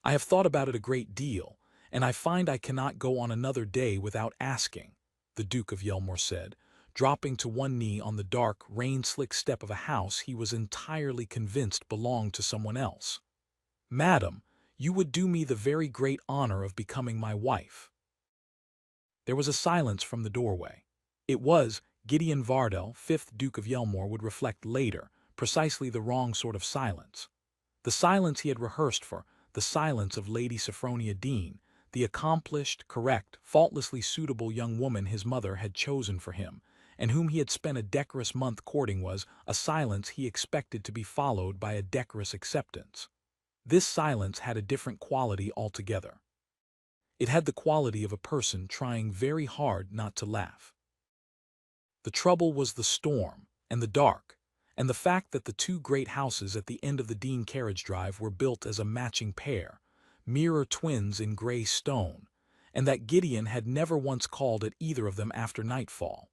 I have thought about it a great deal, and I find I cannot go on another day without asking," the Duke of Yelmoor said, dropping to one knee on the dark, rain-slick step of a house he was entirely convinced belonged to someone else. "Madam, you would do me the very great honor of becoming my wife." There was a silence from the doorway. It was, Gideon Vardell, 5th Duke of Yelmoor would reflect later, precisely the wrong sort of silence. The silence he had rehearsed for, the silence of Lady Sophronia Dean, the accomplished, correct, faultlessly suitable young woman his mother had chosen for him, and whom he had spent a decorous month courting, was a silence he expected to be followed by a decorous acceptance. This silence had a different quality altogether. It had the quality of a person trying very hard not to laugh. The trouble was the storm, and the dark, and the fact that the two great houses at the end of the Dean carriage drive were built as a matching pair, mirror twins in gray stone, and that Gideon had never once called at either of them after nightfall,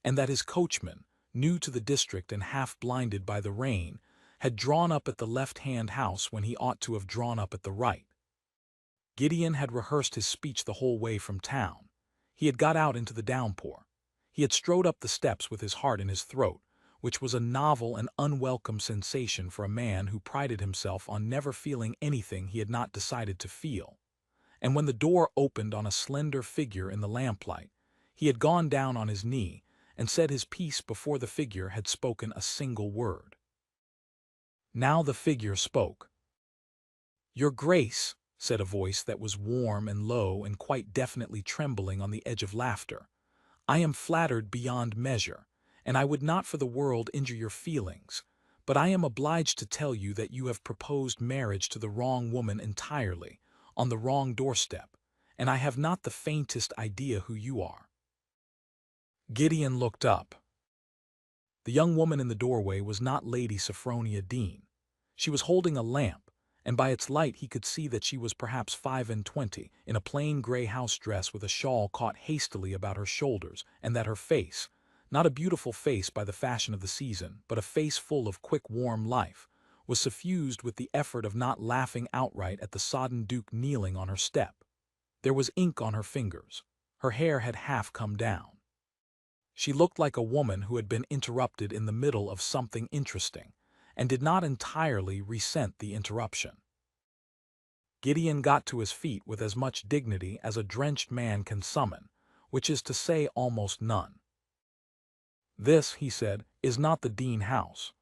and that his coachman, new to the district and half-blinded by the rain, had drawn up at the left-hand house when he ought to have drawn up at the right. Gideon had rehearsed his speech the whole way from town. He had got out into the downpour. He had strode up the steps with his heart in his throat, which was a novel and unwelcome sensation for a man who prided himself on never feeling anything he had not decided to feel. And when the door opened on a slender figure in the lamplight, he had gone down on his knee and said his piece before the figure had spoken a single word. Now the figure spoke. "Your Grace," said a voice that was warm and low and quite definitely trembling on the edge of laughter, "I am flattered beyond measure, and I would not for the world injure your feelings, but I am obliged to tell you that you have proposed marriage to the wrong woman entirely, on the wrong doorstep, and I have not the faintest idea who you are." Gideon looked up. The young woman in the doorway was not Lady Sophronia Dean. She was holding a lamp, and by its light he could see that she was perhaps 25, in a plain gray house dress with a shawl caught hastily about her shoulders, and that her face, not a beautiful face by the fashion of the season, but a face full of quick, warm life, was suffused with the effort of not laughing outright at the sodden Duke kneeling on her step. There was ink on her fingers. Her hair had half come down. She looked like a woman who had been interrupted in the middle of something interesting, and did not entirely resent the interruption. Gideon got to his feet with as much dignity as a drenched man can summon, which is to say almost none. "This," he said, "is not the Dean house."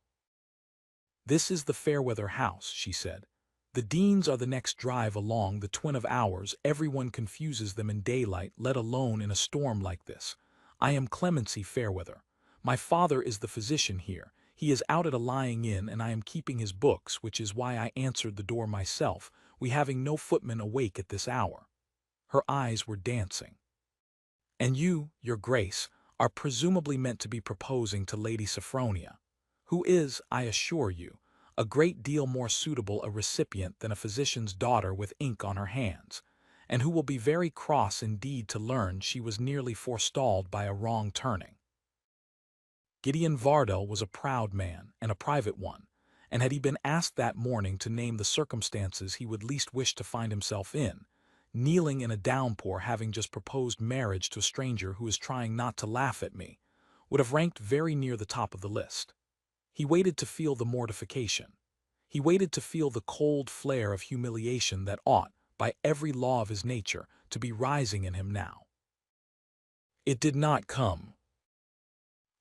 "This is the Fairweather house," she said. "The Deans are the next drive along the twin of ours. Everyone confuses them in daylight, let alone in a storm like this. I am Clemency Fairweather. My father is the physician here. He is out at a lying-in, and I am keeping his books, which is why I answered the door myself, we having no footman awake at this hour." Her eyes were dancing. "And you, your Grace, are presumably meant to be proposing to Lady Sophronia, who is, I assure you, a great deal more suitable a recipient than a physician's daughter with ink on her hands, and who will be very cross indeed to learn she was nearly forestalled by a wrong turning." Gideon Vardell was a proud man, and a private one, and had he been asked that morning to name the circumstances he would least wish to find himself in, kneeling in a downpour having just proposed marriage to a stranger who is trying not to laugh at me, would have ranked very near the top of the list. He waited to feel the mortification. He waited to feel the cold flare of humiliation that ought, by every law of his nature, to be rising in him now. It did not come.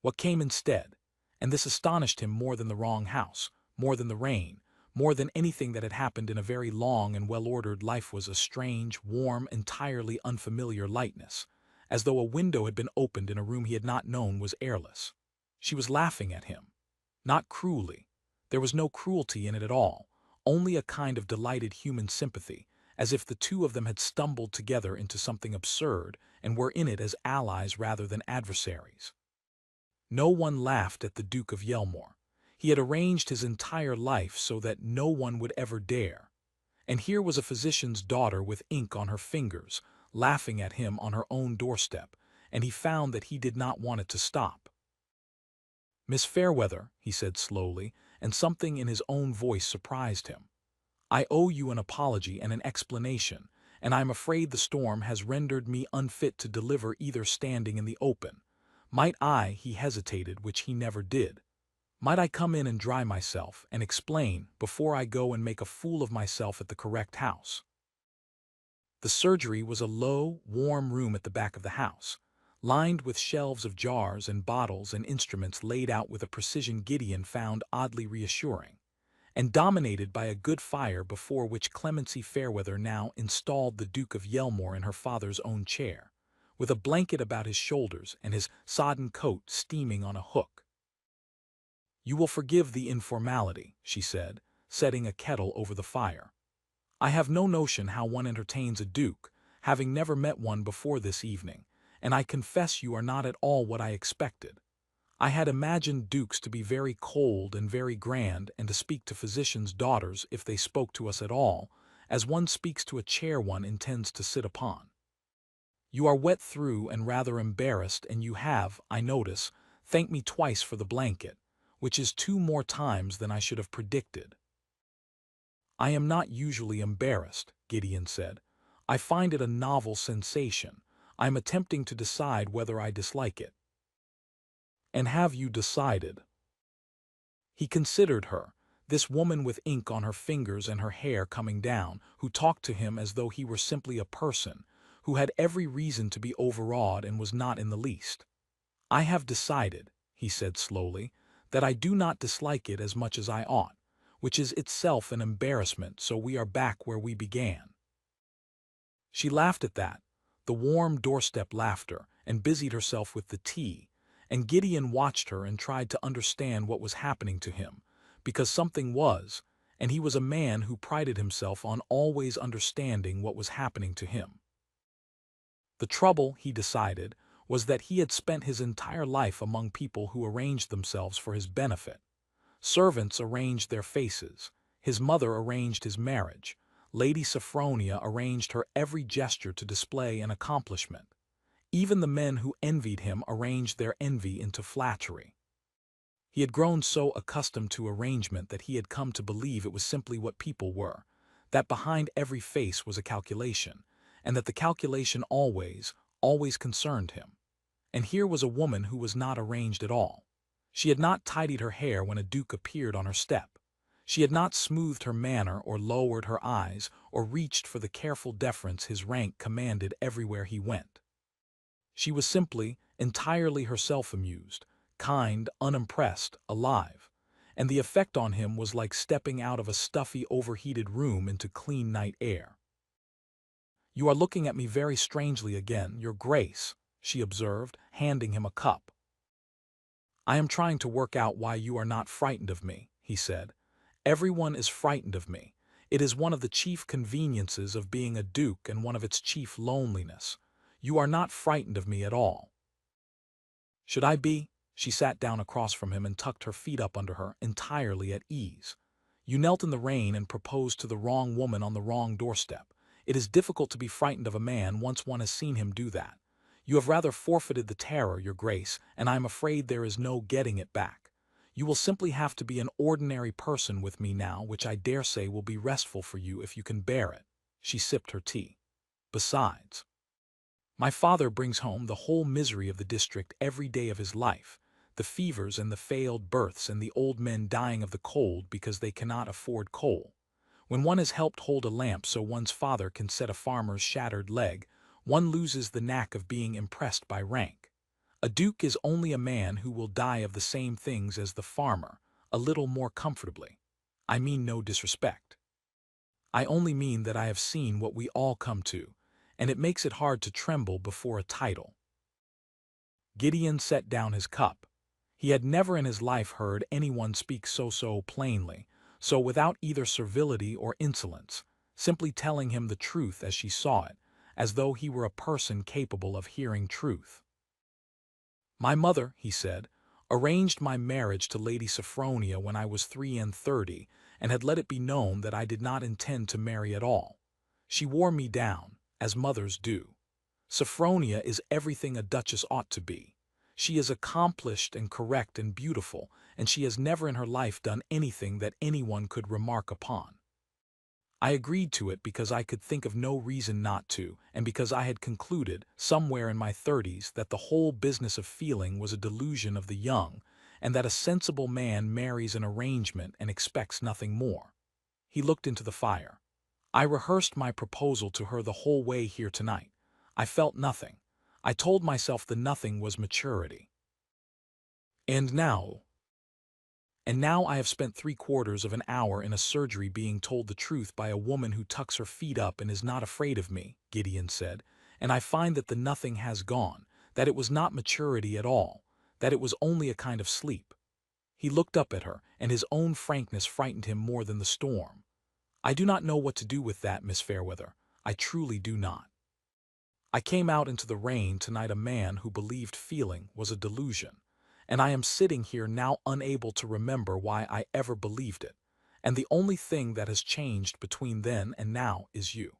What came instead, and this astonished him more than the wrong house, more than the rain, more than anything that had happened in a very long and well-ordered life, was a strange, warm, entirely unfamiliar lightness, as though a window had been opened in a room he had not known was airless. She was laughing at him. Not cruelly. There was no cruelty in it at all, only a kind of delighted human sympathy, as if the two of them had stumbled together into something absurd and were in it as allies rather than adversaries. No one laughed at the Duke of Yelmoor. He had arranged his entire life so that no one would ever dare. And here was a physician's daughter with ink on her fingers, laughing at him on her own doorstep, and he found that he did not want it to stop. "Miss Fairweather," he said slowly, and something in his own voice surprised him, I owe you an apology and an explanation, and I am afraid the storm has rendered me unfit to deliver either standing in the open. Might I, he hesitated, which he never did. Might I come in and dry myself and explain before I go and make a fool of myself at the correct house? The surgery was a low, warm room at the back of the house, lined with shelves of jars and bottles and instruments laid out with a precision Gideon found oddly reassuring, and dominated by a good fire before which Clemency Fairweather now installed the Duke of Yelmoor in her father's own chair, with a blanket about his shoulders and his sodden coat steaming on a hook. "You will forgive the informality," she said, setting a kettle over the fire. "I have no notion how one entertains a duke, having never met one before this evening, and I confess you are not at all what I expected. I had imagined dukes to be very cold and very grand and to speak to physicians' daughters if they spoke to us at all, as one speaks to a chair one intends to sit upon. You are wet through and rather embarrassed, and you have, I notice, thanked me twice for the blanket, which is 2 more times than I should have predicted." "I am not usually embarrassed," Gideon said. "I find it a novel sensation. I am attempting to decide whether I dislike it." "And have you decided?" He considered her, this woman with ink on her fingers and her hair coming down, who talked to him as though he were simply a person, who had every reason to be overawed and was not in the least. "I have decided," he said slowly, "that I do not dislike it as much as I ought, which is itself an embarrassment, so we are back where we began." She laughed at that, the warm doorstep laughter, and busied herself with the tea, and Gideon watched her and tried to understand what was happening to him, because something was, and he was a man who prided himself on always understanding what was happening to him. The trouble, he decided, was that he had spent his entire life among people who arranged themselves for his benefit. Servants arranged their faces, his mother arranged his marriage, Lady Sophronia arranged her every gesture to display an accomplishment. Even the men who envied him arranged their envy into flattery. He had grown so accustomed to arrangement that he had come to believe it was simply what people were, that behind every face was a calculation, and that the calculation always, always concerned him. And here was a woman who was not arranged at all. She had not tidied her hair when a duke appeared on her step. She had not smoothed her manner or lowered her eyes or reached for the careful deference his rank commanded everywhere he went. She was simply, entirely herself, amused, kind, unimpressed, alive, and the effect on him was like stepping out of a stuffy, overheated room into clean night air. "You are looking at me very strangely again, Your Grace," she observed, handing him a cup. "I am trying to work out why you are not frightened of me," he said. "Everyone is frightened of me. It is one of the chief conveniences of being a duke and one of its chief loneliness. You are not frightened of me at all." "Should I be?" She sat down across from him and tucked her feet up under her, entirely at ease. "You knelt in the rain and proposed to the wrong woman on the wrong doorstep. It is difficult to be frightened of a man once one has seen him do that. You have rather forfeited the terror, Your Grace, and I am afraid there is no getting it back. You will simply have to be an ordinary person with me now, which I dare say will be restful for you if you can bear it." She sipped her tea. "Besides, my father brings home the whole misery of the district every day of his life, the fevers and the failed births and the old men dying of the cold because they cannot afford coal. When one has helped hold a lamp so one's father can set a farmer's shattered leg, one loses the knack of being impressed by rank. A duke is only a man who will die of the same things as the farmer, a little more comfortably. I mean no disrespect. I only mean that I have seen what we all come to, and it makes it hard to tremble before a title." Gideon set down his cup. He had never in his life heard anyone speak so plainly, so without either servility or insolence, simply telling him the truth as she saw it, as though he were a person capable of hearing truth. "My mother," he said, "arranged my marriage to Lady Sophronia when I was 33, and had let it be known that I did not intend to marry at all. She wore me down, as mothers do. Sophronia is everything a duchess ought to be. She is accomplished and correct and beautiful, and she has never in her life done anything that anyone could remark upon. I agreed to it because I could think of no reason not to, and because I had concluded, somewhere in my 30s, that the whole business of feeling was a delusion of the young, and that a sensible man marries an arrangement and expects nothing more. He looked into the fire. I rehearsed my proposal to her the whole way here tonight. I felt nothing. I told myself the nothing was maturity. And now, And now I have spent 3/4 of an hour in a surgery being told the truth by a woman who tucks her feet up and is not afraid of me, Gideon said, and I find that the nothing has gone, that it was not maturity at all, that it was only a kind of sleep. He looked up at her, and his own frankness frightened him more than the storm. I do not know what to do with that, Miss Fairweather. I truly do not. I came out into the rain tonight a man who believed feeling was a delusion, and I am sitting here now unable to remember why I ever believed it, and the only thing that has changed between then and now is you.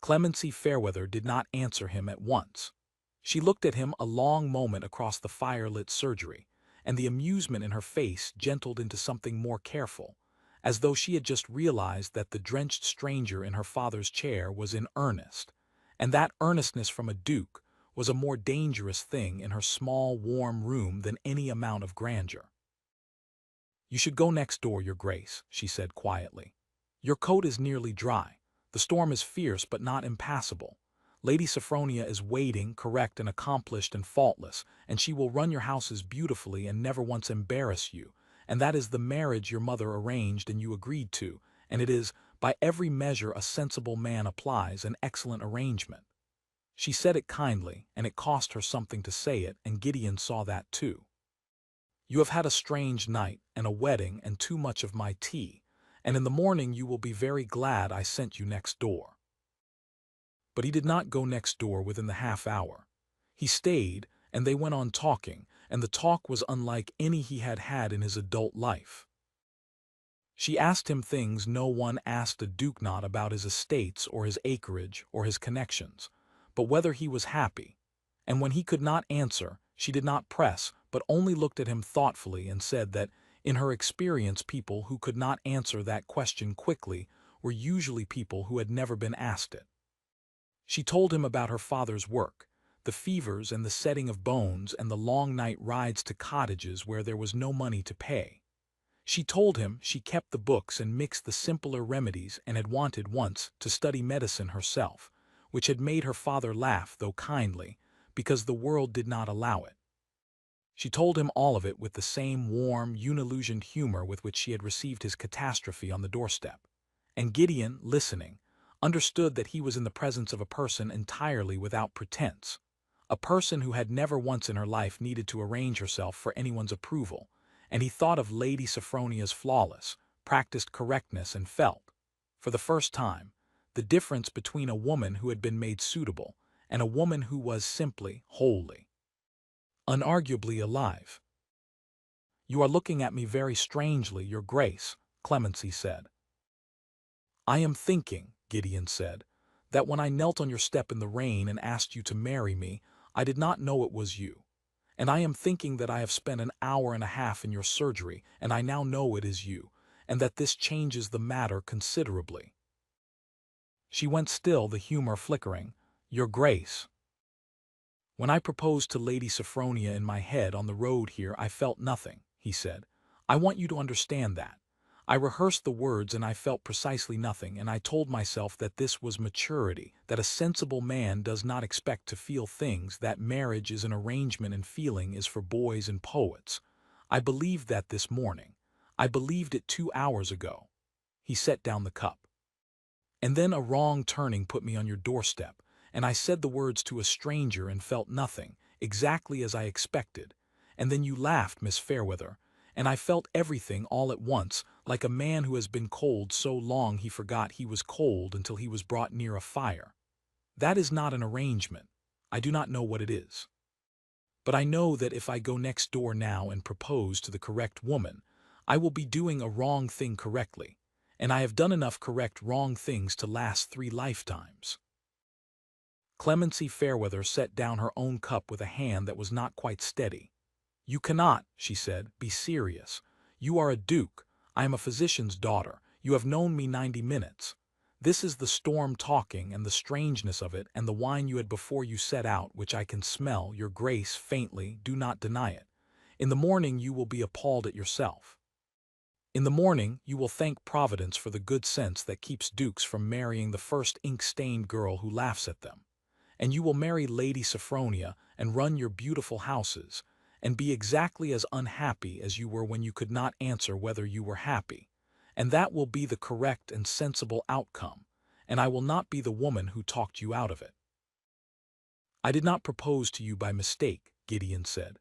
Clemency Fairweather did not answer him at once. She looked at him a long moment across the firelit surgery, and the amusement in her face gentled into something more careful, as though she had just realized that the drenched stranger in her father's chair was in earnest, and that earnestness from a duke was a more dangerous thing in her small, warm room than any amount of grandeur. "You should go next door, Your Grace," she said quietly. "Your coat is nearly dry. The storm is fierce but not impassable. Lady Sophronia is waiting, correct and accomplished and faultless, and she will run your houses beautifully and never once embarrass you, and that is the marriage your mother arranged and you agreed to, and it is, by every measure a sensible man applies, an excellent arrangement." She said it kindly, and it cost her something to say it, and Gideon saw that too. "You have had a strange night, and a wedding, and too much of my tea, and in the morning you will be very glad I sent you next door." But he did not go next door within the half-hour. He stayed, and they went on talking, and the talk was unlike any he had had in his adult life. She asked him things no one asked a duke, not about his estates or his acreage or his connections, but whether he was happy, and when he could not answer, she did not press, but only looked at him thoughtfully and said that, in her experience, people who could not answer that question quickly were usually people who had never been asked it. She told him about her father's work, the fevers and the setting of bones and the long night rides to cottages where there was no money to pay. She told him she kept the books and mixed the simpler remedies and had wanted once to study medicine herself, which had made her father laugh, though kindly, because the world did not allow it. She told him all of it with the same warm, unillusioned humor with which she had received his catastrophe on the doorstep. And Gideon, listening, understood that he was in the presence of a person entirely without pretense, a person who had never once in her life needed to arrange herself for anyone's approval, and he thought of Lady Sophronia's flawless, practiced correctness and felt, for the first time, the difference between a woman who had been made suitable and a woman who was simply, wholly, unarguably alive. "You are looking at me very strangely, Your Grace," Clemency said. "I am thinking," Gideon said, "that when I knelt on your step in the rain and asked you to marry me, I did not know it was you. And I am thinking that I have spent an hour and a half in your surgery, and I now know it is you, and that this changes the matter considerably." She went still, the humor flickering. "Your Grace, when I proposed to Lady Sophronia in my head on the road here, I felt nothing," he said. "I want you to understand that. I rehearsed the words and I felt precisely nothing, and I told myself that this was maturity, that a sensible man does not expect to feel things, that marriage is an arrangement and feeling is for boys and poets. I believed that this morning. I believed it 2 hours ago." He set down the cup. "And then a wrong turning put me on your doorstep, and I said the words to a stranger and felt nothing, exactly as I expected. And then you laughed, Miss Fairweather, and I felt everything all at once, like a man who has been cold so long he forgot he was cold until he was brought near a fire. That is not an arrangement. I do not know what it is. But I know that if I go next door now and propose to the correct woman, I will be doing a wrong thing correctly, and I have done enough correct wrong things to last 3 lifetimes." Clemency Fairweather set down her own cup with a hand that was not quite steady. "You cannot," she said, "be serious. You are a duke. I am a physician's daughter. You have known me 90 minutes. This is the storm talking and the strangeness of it and the wine you had before you set out, which I can smell, your grace, faintly, do not deny it. In the morning you will be appalled at yourself. In the morning you will thank Providence for the good sense that keeps dukes from marrying the first ink-stained girl who laughs at them. And you will marry Lady Sophronia and run your beautiful houses, and be exactly as unhappy as you were when you could not answer whether you were happy. And that will be the correct and sensible outcome, and I will not be the woman who talked you out of it. I did not propose to you by mistake, Gideon said.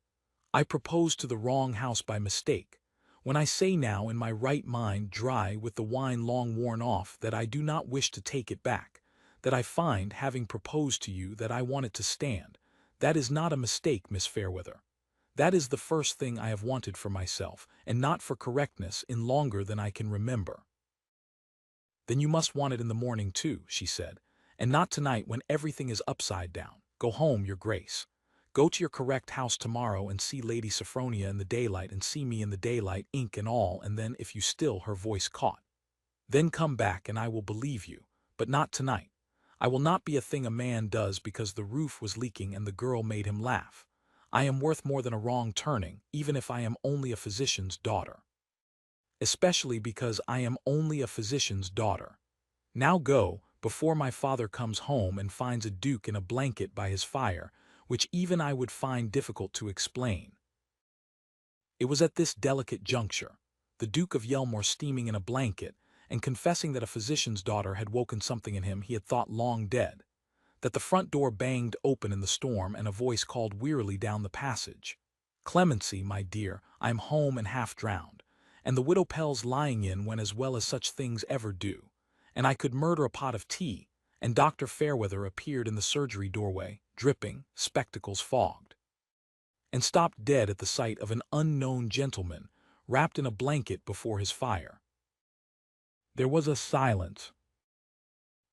I proposed to the wrong house by mistake. When I say now in my right mind, dry with the wine long worn off, that I do not wish to take it back, that I find, having proposed to you, that I want it to stand, that is not a mistake, Miss Fairweather. That is the first thing I have wanted for myself, and not for correctness, in longer than I can remember. Then you must want it in the morning too, she said, and not tonight when everything is upside down. Go home, your grace. Go to your correct house tomorrow and see Lady Sophronia in the daylight and see me in the daylight, ink and all, and then, if you still, her voice caught. Then come back and I will believe you, but not tonight. I will not be a thing a man does because the roof was leaking and the girl made him laugh. I am worth more than a wrong turning, even if I am only a physician's daughter. Especially because I am only a physician's daughter. Now go, before my father comes home and finds a duke in a blanket by his fire, which even I would find difficult to explain. It was at this delicate juncture, the Duke of Yelmoor steaming in a blanket, and confessing that a physician's daughter had woken something in him he had thought long dead, that the front door banged open in the storm and a voice called wearily down the passage. Clemency, my dear, I am home and half drowned, and the widow Pell's lying in when as well as such things ever do, and I could murder a pot of tea, and Dr. Fairweather appeared in the surgery doorway, dripping, spectacles fogged, and stopped dead at the sight of an unknown gentleman, wrapped in a blanket before his fire. There was a silence.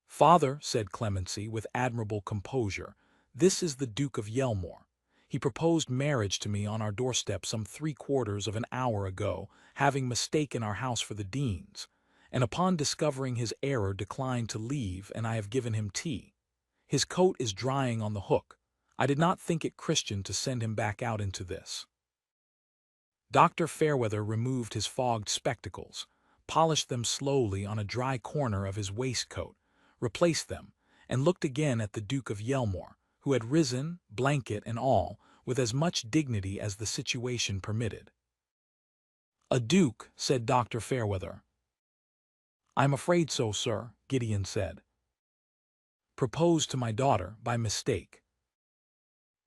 Father, said Clemency with admirable composure, this is the Duke of Yelmoor. He proposed marriage to me on our doorstep some 3/4 of an hour ago, having mistaken our house for the Dean's, and upon discovering his error declined to leave, and I have given him tea. His coat is drying on the hook. I did not think it Christian to send him back out into this. Dr. Fairweather removed his fogged spectacles, polished them slowly on a dry corner of his waistcoat, replaced them, and looked again at the Duke of Yelmoor, who had risen, blanket and all, with as much dignity as the situation permitted. A duke, said Dr. Fairweather. I'm afraid so, sir, Gideon said. Proposed to my daughter by mistake.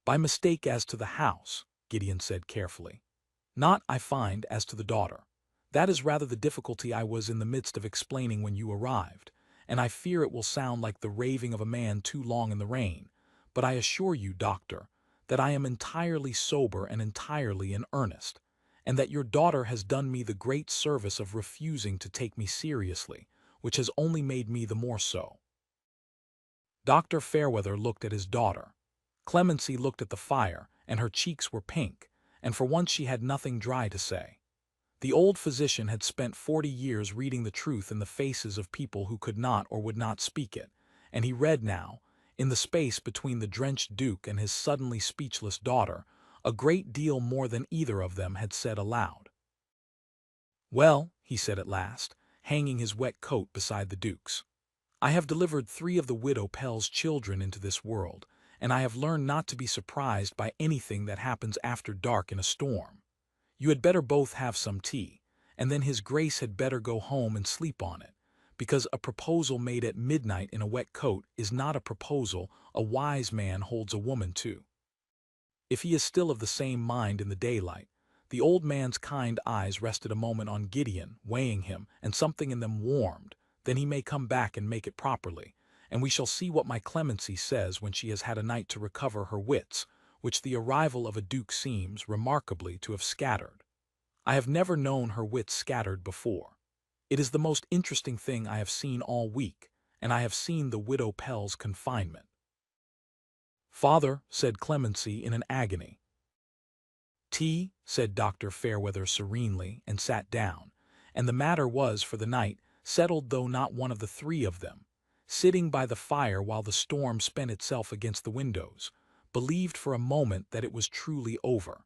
By mistake as to the house, Gideon said carefully. Not, I find, as to the daughter. That is rather the difficulty I was in the midst of explaining when you arrived, and I fear it will sound like the raving of a man too long in the rain, but I assure you, doctor, that I am entirely sober and entirely in earnest, and that your daughter has done me the great service of refusing to take me seriously, which has only made me the more so. Dr. Fairweather looked at his daughter. Clemency looked at the fire, and her cheeks were pink, and for once she had nothing dry to say. The old physician had spent 40 years reading the truth in the faces of people who could not or would not speak it, and he read now, in the space between the drenched duke and his suddenly speechless daughter, a great deal more than either of them had said aloud. Well, he said at last, hanging his wet coat beside the duke's, I have delivered 3 of the widow Pell's children into this world, and I have learned not to be surprised by anything that happens after dark in a storm. You had better both have some tea, and then his grace had better go home and sleep on it, because a proposal made at midnight in a wet coat is not a proposal a wise man holds a woman to. If he is still of the same mind in the daylight, the old man's kind eyes rested a moment on Gideon, weighing him, and something in them warmed. Then he may come back and make it properly, and we shall see what my Clemency says when she has had a night to recover her wits, which the arrival of a duke seems, remarkably, to have scattered. I have never known her wits scattered before. It is the most interesting thing I have seen all week, and I have seen the widow Pell's confinement. Father, said Clemency in an agony. Tea, said Dr. Fairweather serenely, and sat down, and the matter was, for the night, settled though not one of the three of them, sitting by the fire while the storm spent itself against the windows, believed for a moment that it was truly over.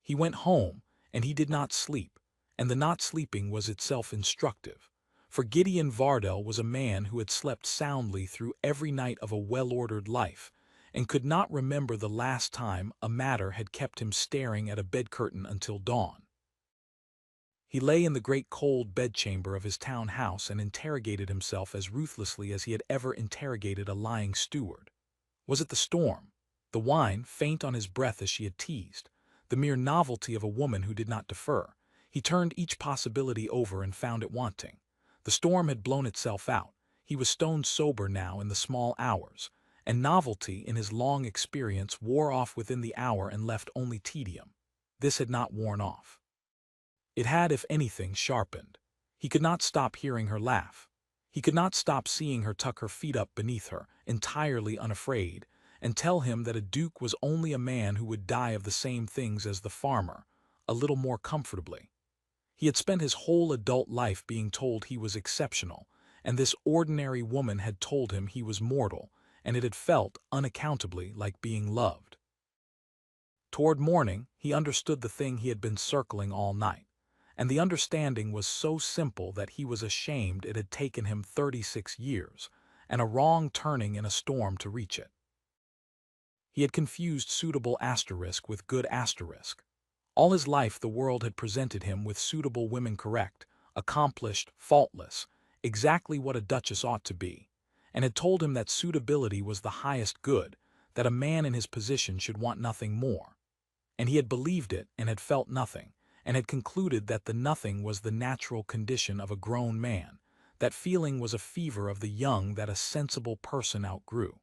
He went home, and he did not sleep, and the not sleeping was itself instructive. For Gideon Vardell was a man who had slept soundly through every night of a well-ordered life, and could not remember the last time a matter had kept him staring at a bed curtain until dawn. He lay in the great cold bedchamber of his town house and interrogated himself as ruthlessly as he had ever interrogated a lying steward. Was it the storm, the wine faint on his breath as she had teased, the mere novelty of a woman who did not defer? He turned each possibility over and found it wanting. The storm had blown itself out. He was stone sober now in the small hours, and novelty in his long experience wore off within the hour and left only tedium. This had not worn off. It had, if anything, sharpened. He could not stop hearing her laugh. He could not stop seeing her tuck her feet up beneath her, entirely unafraid, and tell him that a duke was only a man who would die of the same things as the farmer, a little more comfortably. He had spent his whole adult life being told he was exceptional, and this ordinary woman had told him he was mortal, and it had felt, unaccountably, like being loved. Toward morning, he understood the thing he had been circling all night, and the understanding was so simple that he was ashamed it had taken him 36 years, and a wrong turning in a storm to reach it. He had confused suitable asterisk with good asterisk. All his life the world had presented him with suitable women, correct, accomplished, faultless, exactly what a duchess ought to be, and had told him that suitability was the highest good, that a man in his position should want nothing more. And he had believed it and had felt nothing, and had concluded that the nothing was the natural condition of a grown man, that feeling was a fever of the young that a sensible person outgrew.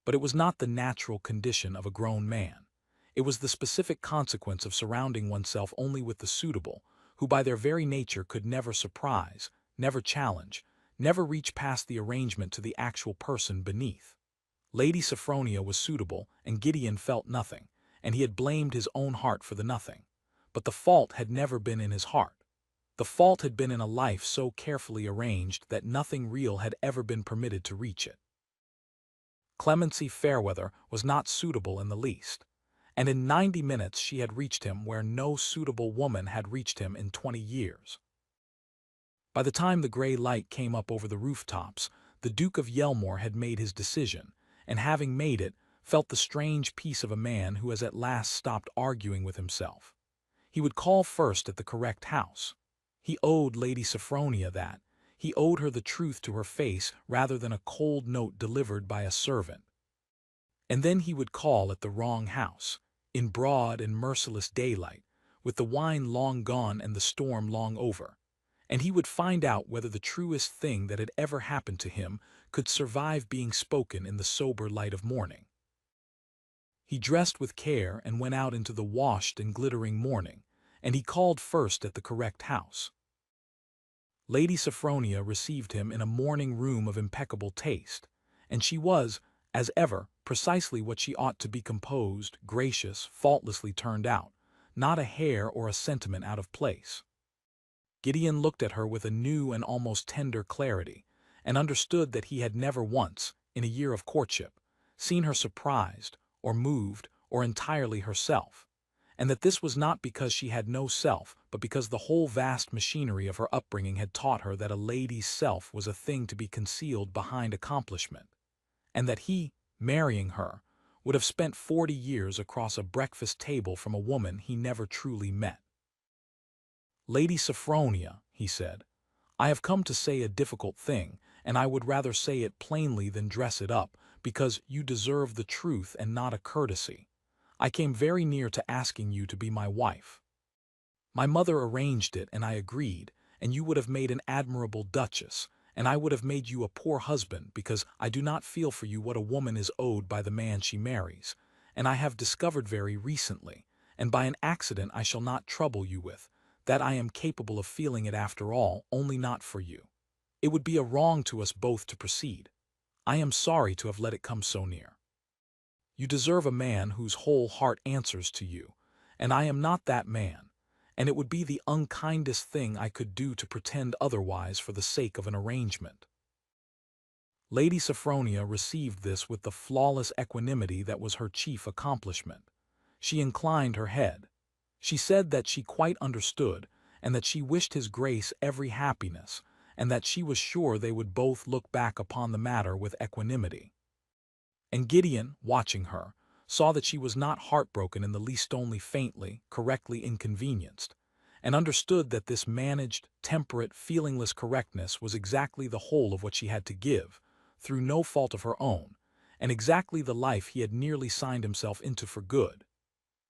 But it was not the natural condition of a grown man. It was the specific consequence of surrounding oneself only with the suitable, who by their very nature could never surprise, never challenge, never reach past the arrangement to the actual person beneath. Lady Sophronia was suitable, and Gideon felt nothing, and he had blamed his own heart for the nothing. But the fault had never been in his heart. The fault had been in a life so carefully arranged that nothing real had ever been permitted to reach it. Clemency Fairweather was not suitable in the least, and in 90 minutes she had reached him where no suitable woman had reached him in 20 years. By the time the gray light came up over the rooftops, the Duke of Yelmoor had made his decision, and having made it, felt the strange peace of a man who has at last stopped arguing with himself. He would call first at the correct house. He owed Lady Sophronia that. He owed her the truth to her face rather than a cold note delivered by a servant. And then he would call at the wrong house, in broad and merciless daylight, with the wine long gone and the storm long over, and he would find out whether the truest thing that had ever happened to him could survive being spoken in the sober light of morning. He dressed with care and went out into the washed and glittering morning, and he called first at the correct house. Lady Sophronia received him in a morning room of impeccable taste, and she was, as ever, precisely what she ought to be: composed, gracious, faultlessly turned out, not a hair or a sentiment out of place. Gideon looked at her with a new and almost tender clarity, and understood that he had never once, in a year of courtship, seen her surprised, or moved, or entirely herself, and that this was not because she had no self, but because the whole vast machinery of her upbringing had taught her that a lady's self was a thing to be concealed behind accomplishment, and that he, marrying her, would have spent 40 years across a breakfast table from a woman he never truly met. "Lady Sophronia," he said, "I have come to say a difficult thing, and I would rather say it plainly than dress it up, because you deserve the truth and not a courtesy. I came very near to asking you to be my wife. My mother arranged it and I agreed, and you would have made an admirable duchess, and I would have made you a poor husband, because I do not feel for you what a woman is owed by the man she marries, and I have discovered very recently, and by an accident I shall not trouble you with, that I am capable of feeling it after all, only not for you. It would be a wrong to us both to proceed. I am sorry to have let it come so near. You deserve a man whose whole heart answers to you, and I am not that man, and it would be the unkindest thing I could do to pretend otherwise for the sake of an arrangement. Lady Sophronia received this with the flawless equanimity that was her chief accomplishment. She inclined her head. She said that she quite understood, and that she wished his grace every happiness, and that she was sure they would both look back upon the matter with equanimity. And Gideon, watching her, saw that she was not heartbroken in the least, only faintly, correctly inconvenienced, and understood that this managed, temperate, feelingless correctness was exactly the whole of what she had to give, through no fault of her own, and exactly the life he had nearly signed himself into for good.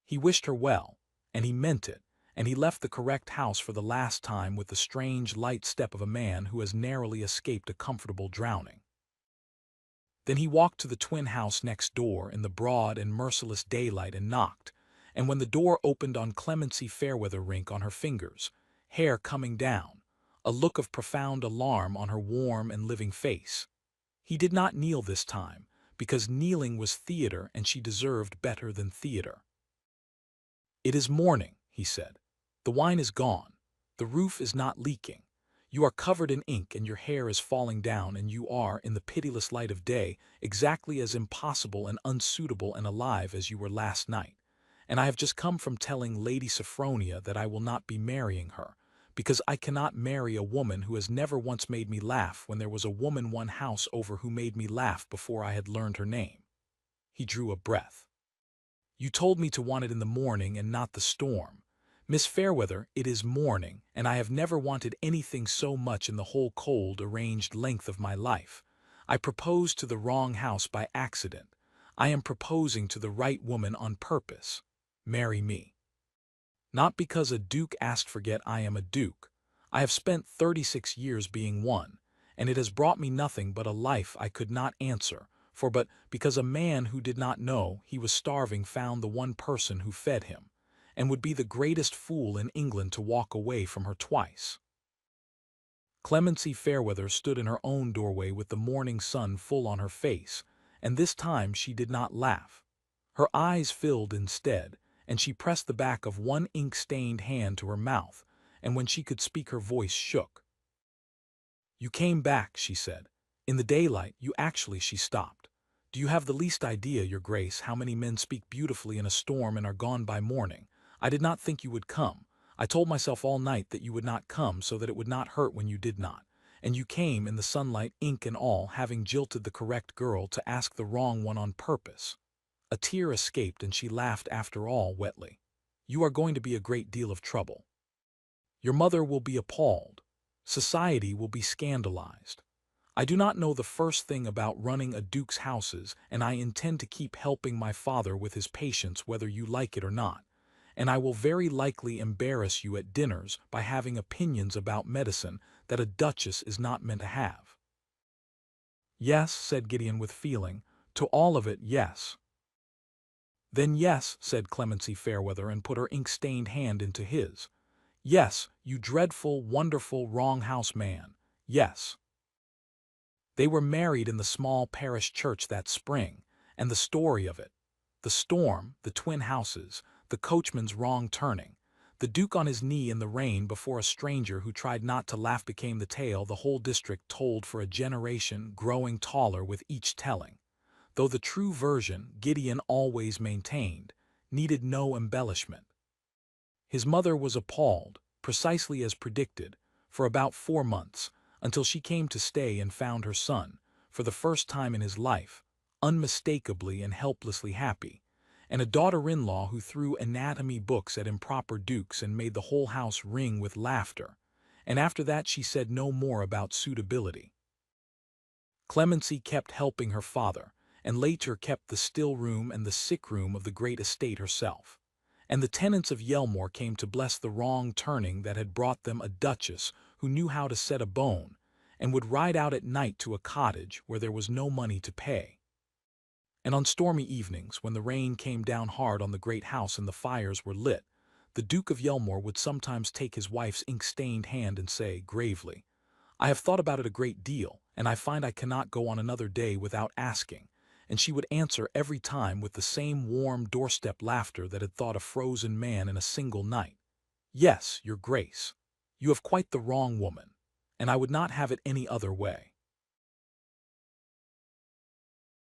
He wished her well, and he meant it, and he left the correct house for the last time with the strange, light step of a man who has narrowly escaped a comfortable drowning. Then he walked to the twin house next door in the broad and merciless daylight and knocked, and when the door opened on Clemency Fairweather rink on her fingers, hair coming down, a look of profound alarm on her warm and living face. He did not kneel this time, because kneeling was theater and she deserved better than theater. "It is morning," he said. "The wine is gone. The roof is not leaking. You are covered in ink and your hair is falling down, and you are, in the pitiless light of day, exactly as impossible and unsuitable and alive as you were last night. And I have just come from telling Lady Sophronia that I will not be marrying her, because I cannot marry a woman who has never once made me laugh when there was a woman one house over who made me laugh before I had learned her name." He drew a breath. "You told me to want it in the morning and not the storm. Miss Fairweather, it is morning, and I have never wanted anything so much in the whole cold, arranged length of my life. I proposed to the wrong house by accident. I am proposing to the right woman on purpose. Marry me. Not because a duke asked, forget I am a duke. I have spent 36 years being one, and it has brought me nothing but a life I could not answer for, but because a man who did not know he was starving found the one person who fed him, and would be the greatest fool in England to walk away from her twice." Clemency Fairweather stood in her own doorway with the morning sun full on her face, and this time she did not laugh. Her eyes filled instead, and she pressed the back of one ink-stained hand to her mouth, and when she could speak her voice shook. "You came back," she said. "In the daylight, you actually—" She stopped. "Do you have the least idea, your grace, how many men speak beautifully in a storm and are gone by morning? I did not think you would come. I told myself all night that you would not come, so that it would not hurt when you did not. And you came in the sunlight, ink and all, having jilted the correct girl to ask the wrong one on purpose." A tear escaped, and she laughed after all, wetly. "You are going to be a great deal of trouble. Your mother will be appalled. Society will be scandalized. I do not know the first thing about running a duke's houses, and I intend to keep helping my father with his patients whether you like it or not. And I will very likely embarrass you at dinners by having opinions about medicine that a duchess is not meant to have." "Yes," said Gideon with feeling, "to all of it, yes." "Then yes," said Clemency Fairweather, and put her ink-stained hand into his. "Yes, you dreadful, wonderful, wrong-house man, yes." They were married in the small parish church that spring, and the story of it, the storm, the twin houses, the coachman's wrong turning, the duke on his knee in the rain before a stranger who tried not to laugh, became the tale the whole district told for a generation, growing taller with each telling, though the true version, Gideon always maintained, needed no embellishment. His mother was appalled, precisely as predicted, for about 4 months, until she came to stay and found her son, for the first time in his life, unmistakably and helplessly happy, and a daughter-in-law who threw anatomy books at improper dukes and made the whole house ring with laughter, and after that she said no more about suitability. Clemency kept helping her father, and later kept the still room and the sick room of the great estate herself, and the tenants of Yelmoor came to bless the wrong turning that had brought them a duchess who knew how to set a bone, and would ride out at night to a cottage where there was no money to pay. And on stormy evenings, when the rain came down hard on the great house and the fires were lit, the Duke of Yelmoor would sometimes take his wife's ink-stained hand and say, gravely, "I have thought about it a great deal, and I find I cannot go on another day without asking," and she would answer every time with the same warm doorstep laughter that had thawed a frozen man in a single night. "Yes, your grace. You have quite the wrong woman, and I would not have it any other way."